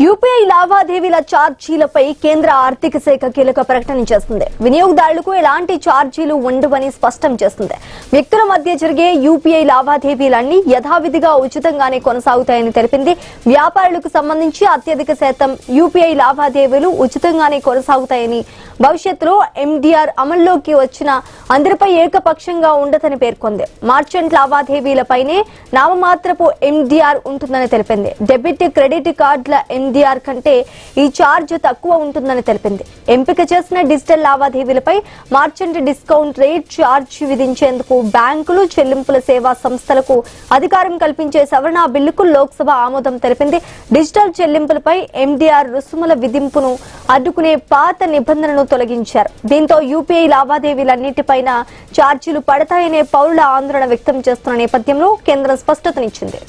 UPI లావాదేవీల ఛార్జీలపై కేంద్ర ఆర్థిక శాఖ కీలక ప్రకటన చేస్తుంది. వినియోగదారులకు ఎలాంటి ఛార్జీలు ఉండవని స్పష్టం చేస్తుంది. వ్యక్తుల మధ్య జరిగే యూపీఐ లావాదేవీలన్నీ యథావిధిగా ఉచితంగానే కొనసాగుతాయని తెలిపింది. వ్యాపారులకు సంబంధించి అత్యధిక శాతం యూపీఐ లావాదేవీలు ఉచితంగానే కొనసాగుతాయని, భవిష్యత్తులో ఎండీఆర్ అమల్లోకి వచ్చిన అందరిపై ఏకపక్షంగా ఉండదని పేర్కొంది. మార్చెంట్ లావాదేవీలపైనే నామమాత్రపు ఎండీఆర్ ఉంటుందని తెలిపింది. డెబిట్, క్రెడిట్ కార్డుల ఎండీఆర్ కంటే ఈ ఛార్జ్ తక్కువ ఉంటుందని తెలిపింది. ఎంపిక చేసిన డిజిటల్ లావాదేవీలపై మార్చెంట్ డిస్కౌంట్ రేట్ ఛార్జ్ విధించేందుకు బ్యాంకులు, చెల్లింపుల సేవా సంస్థలకు అధికారం కల్పించే సవరణ బిల్లుకు లోక్సభ ఆమోదం తెలిపింది. డిజిటల్ చెల్లింపులపై ఎండీఆర్ రుసుముల విధింపును అడ్డుకునే పాత నిబంధనను తొలగించారు. దీంతో యూపీఐ లావాదేవీలన్నిటిపైన ఛార్జీలు పడతాయనే పౌరుల ఆందోళన వ్యక్తం చేస్తున్న నేపథ్యంలో కేంద్రం స్పష్టతనిచ్చింది.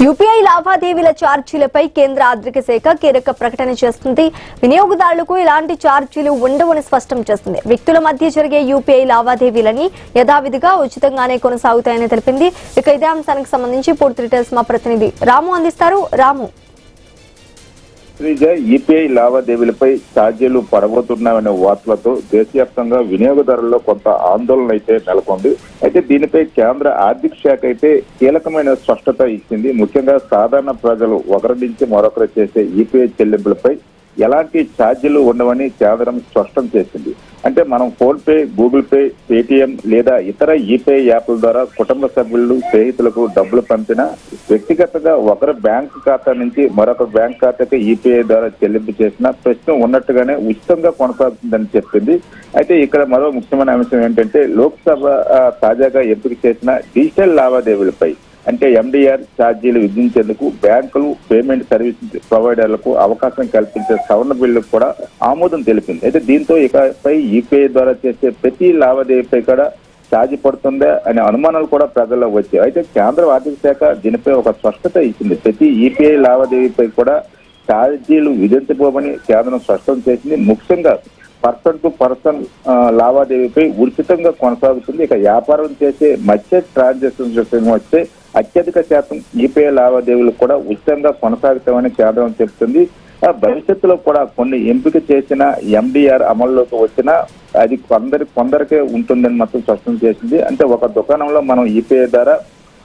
యూపీఐ లావాదేవీల ఛార్జీలపై కేంద్ర ఆర్థిక శాఖ కీలక ప్రకటన చేస్తుంది. వినియోగదారులకు ఎలాంటి ఛార్జీలు ఉండవని స్పష్టం చేస్తుంది. వ్యక్తుల మధ్య జరిగే యూపీఐ లావాదేవీలని యథావిధిగా ఉచితంగానే కొనసాగుతాయని తెలిపింది. ఇక ఇదే అంశానికి సంబంధించి పూర్తి డీటెయిల్స్ మా ప్రతినిధి రాము అందిస్తారు. రాము, యూపీఐ లావాదేవీలపై ఛార్జీలు పడబోతున్నాయనే వార్తలతో దేశవ్యాప్తంగా వినియోగదారుల్లో కొంత ఆందోళన అయితే నెలకొంది. అయితే దీనిపై కేంద్ర ఆర్థిక శాఖ అయితే కీలకమైన స్పష్టత ఇచ్చింది. ముఖ్యంగా సాధారణ ప్రజలు ఒకరి నుంచి మరొకరు చేసే యూపీఐ చెల్లింపులపై ఎలాంటి ఛార్జీలు ఉండవని కేంద్రం స్పష్టం చేసింది. అంటే మనం phone pay, Google pay, Paytm లేదా ఇతర యూపీఐ యాప్ల ద్వారా కుటుంబ సభ్యులు, స్నేహితులకు డబ్బులు పంపినా, వ్యక్తిగతంగా ఒకరి బ్యాంకు ఖాతా నుంచి మరొక బ్యాంక్ ఖాతాకి యూపీఐ ద్వారా చెల్లింపు చేసిన ప్రస్తుతం ఉన్నట్టుగానే ఉచితంగా కొనసాగుతుందని చెప్పింది. అయితే ఇక్కడ మరో ముఖ్యమైన అంశం ఏంటంటే లోక్సభ తాజాగా ఎంపిక చేసిన డిజిటల్ లావాదేవీలపై అంటే ఎండీఆర్ ఛార్జీలు విధించేందుకు బ్యాంకులు, పేమెంట్ సర్వీస్ ప్రొవైడర్లకు అవకాశం కల్పించే సవరణ బిల్లుకు కూడా ఆమోదం తెలిపింది. అయితే దీంతో ఇకపై యూపీఐ ద్వారా చేసే ప్రతి లావాదేవీపై కూడా ఛార్జీ పడుతుందా అనే అనుమానాలు కూడా ప్రజల్లో వచ్చాయి. అయితే కేంద్ర ఆర్థిక శాఖ దీనిపై ఒక స్పష్టత ఇచ్చింది. ప్రతి యూపీఐ లావాదేవీపై కూడా ఛార్జీలు విధించబోమని కేంద్రం స్పష్టం చేసింది. ముఖ్యంగా పర్సన్ టు పర్సన్ లావాదేవీపై ఉచితంగా కొనసాగుతుంది. ఇక వ్యాపారం చేసే మర్చెంట్ ట్రాన్సాక్షన్స్ వస్తే అత్యధిక శాతం యూపీఐ లావాదేవీలు కూడా ఉచితంగా కొనసాగుతామని కేంద్రం చెబుతుంది. భవిష్యత్తులో కూడా కొన్ని ఎంపిక చేసిన ఎండీఆర్ అమల్లోకి వచ్చినా అది కొందరికే ఉంటుందని మాత్రం స్పష్టం చేసింది. అంటే ఒక దుకాణంలో మనం యూపీఐ ద్వారా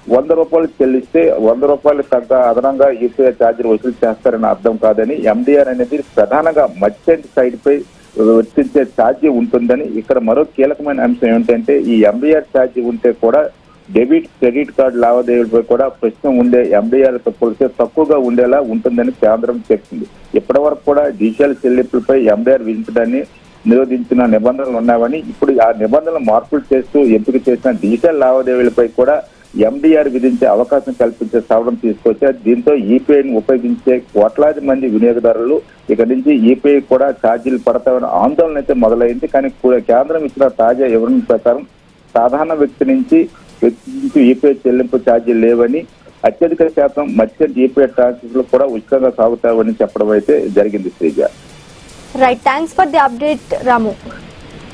100 రూపాయలు చెల్లిస్తే 100 రూపాయలు తగ్గ అదనంగా యూపీఐ ఛార్జీలు వసూలు చేస్తారని అర్థం కాదని, ఎండీఆర్ అనేది ప్రధానంగా మర్చెంట్ సైడ్ పై వర్తించే ఛార్జీ ఉంటుందని. ఇక్కడ మరో కీలకమైన అంశం ఏమిటంటే ఈ ఎండీఆర్ ఛార్జీ ఉంటే కూడా డెబిట్, క్రెడిట్ కార్డు లావాదేవీలపై కూడా ప్రస్తుతం ఉండే ఎండీఆర్ పోలిస్తే తక్కువగా ఉండేలా ఉంటుందని కేంద్రం చెప్తుంది. ఇప్పటి వరకు కూడా డిజిటల్ చెల్లింపులపై ఎండీఆర్ విధించడాన్ని నిరోధించిన నిబంధనలు ఉన్నాయని, ఇప్పుడు ఆ నిబంధనలు మార్పులు చేస్తూ ఎంపిక చేసిన డిజిటల్ లావాదేవీలపై కూడా ఎండీఆర్ విధించే అవకాశం కల్పించే సవరణ తీసుకొచ్చారు. దీంతో యూపీఐని ఉపయోగించే కోట్లాది మంది వినియోగదారులు ఇక నుంచి యూపీఐ కూడా ఛార్జీలు పడతామని ఆందోళన అయితే మొదలైంది. కానీ కేంద్రం ఇచ్చిన తాజా వివరణ ప్రకారం సాధారణ వ్యక్తి నుంచి యూపీఐ చెల్లింపు ఛార్జీలు లేవని, అత్యధిక శాతం మర్చెంట్ యూపీఐ ట్రాన్సాక్షన్లు కూడా ఉచితంగా సాగుతావని చెప్పడం అయితే జరిగింది. Sreeja, right, thanks for the update Ramu.